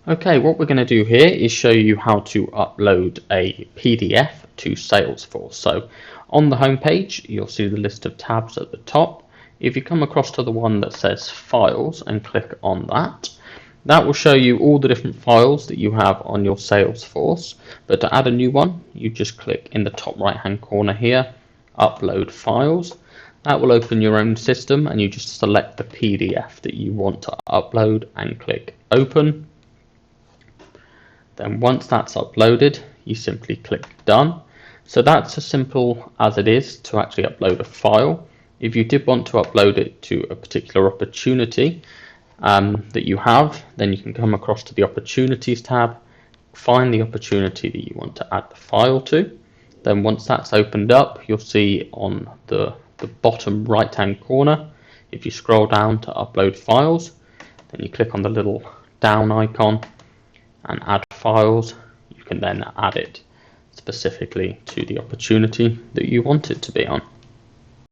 Okay, what we're going to do here is show you how to upload a PDF to Salesforce. So on the home page, you'll see the list of tabs at the top. If you come across to the one that says Files and click on that, that will show you all the different files that you have on your Salesforce. But to add a new one, you just click in the top right hand corner here, Upload Files. That will open your own system and you just select the PDF that you want to upload and click Open. Then once that's uploaded, you simply click Done. So that's as simple as it is to actually upload a file. If you did want to upload it to a particular opportunity that you have, then you can come across to the Opportunities tab, find the opportunity that you want to add the file to. Then once that's opened up, you'll see on the bottom right hand corner, if you scroll down to upload files, then you click on the little down icon and add files. You can then add it specifically to the opportunity that you want it to be on.